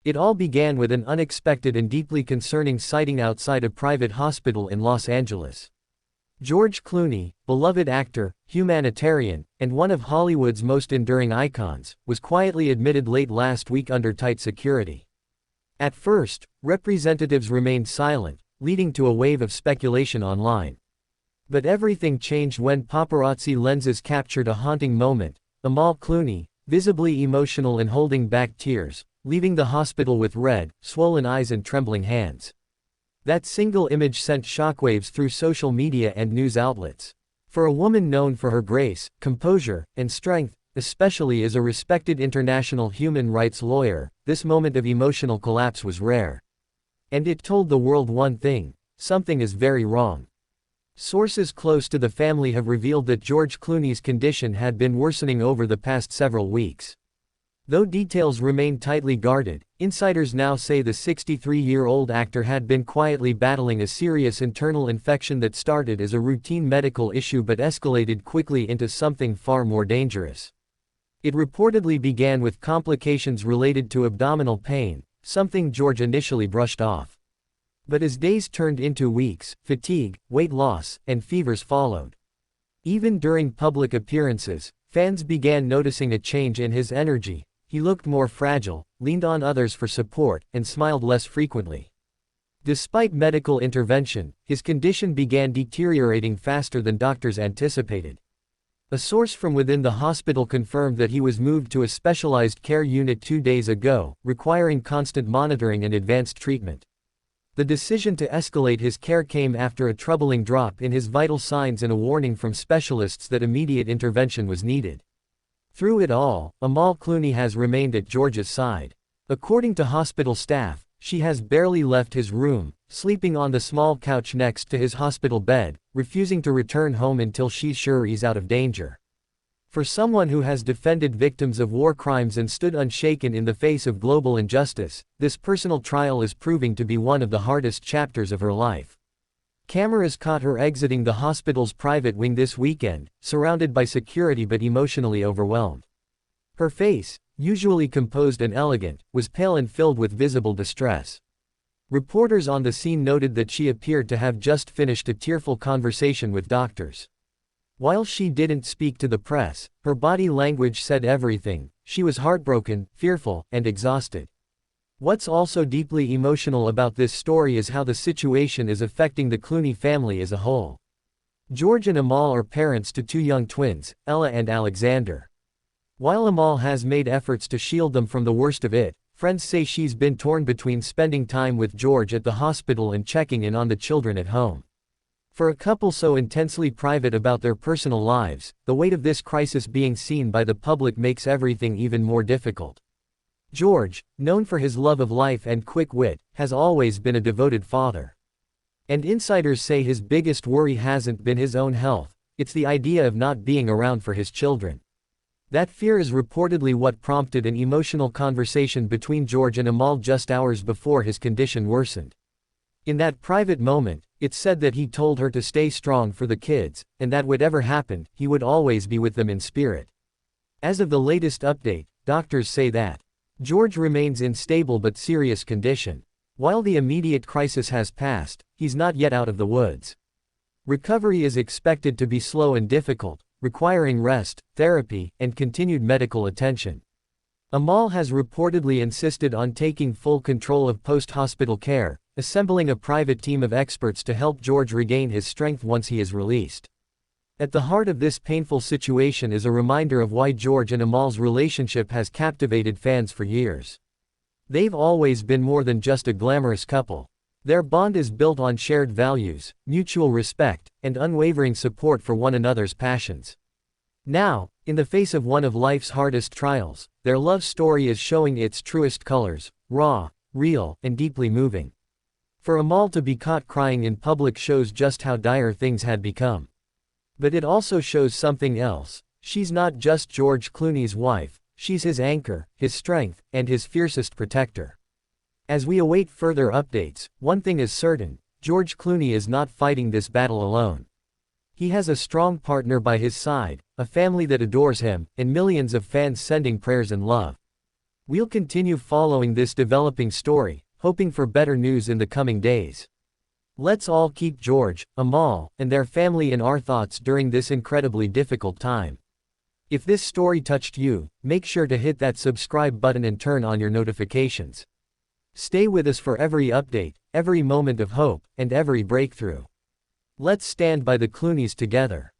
It all began with an unexpected and deeply concerning sighting outside a private hospital in Los Angeles. George Clooney, beloved actor, humanitarian, and one of Hollywood's most enduring icons, was quietly admitted late last week under tight security. At first, representatives remained silent, leading to a wave of speculation online. But everything changed when paparazzi lenses captured a haunting moment: Amal Clooney, visibly emotional and holding back tears, leaving the hospital with red, swollen eyes and trembling hands. That single image sent shockwaves through social media and news outlets. For a woman known for her grace, composure, and strength, especially as a respected international human rights lawyer, this moment of emotional collapse was rare. And it told the world one thing: something is very wrong. Sources close to the family have revealed that George Clooney's condition had been worsening over the past several weeks. Though details remain tightly guarded, insiders now say the 63-year-old actor had been quietly battling a serious internal infection that started as a routine medical issue but escalated quickly into something far more dangerous. It reportedly began with complications related to abdominal pain, something George initially brushed off. But as days turned into weeks, fatigue, weight loss, and fevers followed. Even during public appearances, fans began noticing a change in his energy. He looked more fragile, leaned on others for support, and smiled less frequently. Despite medical intervention, his condition began deteriorating faster than doctors anticipated. A source from within the hospital confirmed that he was moved to a specialized care unit 2 days ago, requiring constant monitoring and advanced treatment. The decision to escalate his care came after a troubling drop in his vital signs and a warning from specialists that immediate intervention was needed. Through it all, Amal Clooney has remained at George's side. According to hospital staff, she has barely left his room, sleeping on the small couch next to his hospital bed, refusing to return home until she's sure he's out of danger. For someone who has defended victims of war crimes and stood unshaken in the face of global injustice, this personal trial is proving to be one of the hardest chapters of her life. Cameras caught her exiting the hospital's private wing this weekend, surrounded by security but emotionally overwhelmed. Her face, usually composed and elegant, was pale and filled with visible distress. Reporters on the scene noted that she appeared to have just finished a tearful conversation with doctors. While she didn't speak to the press, her body language said everything. She was heartbroken, fearful, and exhausted. What's also deeply emotional about this story is how the situation is affecting the Clooney family as a whole. George and Amal are parents to 2 young twins, Ella and Alexander. While Amal has made efforts to shield them from the worst of it, friends say she's been torn between spending time with George at the hospital and checking in on the children at home. For a couple so intensely private about their personal lives, the weight of this crisis being seen by the public makes everything even more difficult. George, known for his love of life and quick wit, has always been a devoted father. And insiders say his biggest worry hasn't been his own health, it's the idea of not being around for his children. That fear is reportedly what prompted an emotional conversation between George and Amal just hours before his condition worsened. In that private moment, it's said that he told her to stay strong for the kids, and that whatever happened, he would always be with them in spirit. As of the latest update, doctors say that George remains in stable but serious condition. While the immediate crisis has passed, he's not yet out of the woods. Recovery is expected to be slow and difficult, requiring rest, therapy, and continued medical attention. Amal has reportedly insisted on taking full control of post-hospital care, assembling a private team of experts to help George regain his strength once he is released. At the heart of this painful situation is a reminder of why George and Amal's relationship has captivated fans for years. They've always been more than just a glamorous couple. Their bond is built on shared values, mutual respect, and unwavering support for one another's passions. Now, in the face of one of life's hardest trials, their love story is showing its truest colors: raw, real, and deeply moving. For Amal to be caught crying in public shows just how dire things had become. But it also shows something else. She's not just George Clooney's wife, she's his anchor, his strength, and his fiercest protector. As we await further updates, one thing is certain: George Clooney is not fighting this battle alone. He has a strong partner by his side, a family that adores him, and millions of fans sending prayers and love. We'll continue following this developing story, hoping for better news in the coming days. Let's all keep George, Amal, and their family in our thoughts during this incredibly difficult time. If this story touched you, make sure to hit that subscribe button and turn on your notifications. Stay with us for every update, every moment of hope, and every breakthrough. Let's stand by the Clooneys together.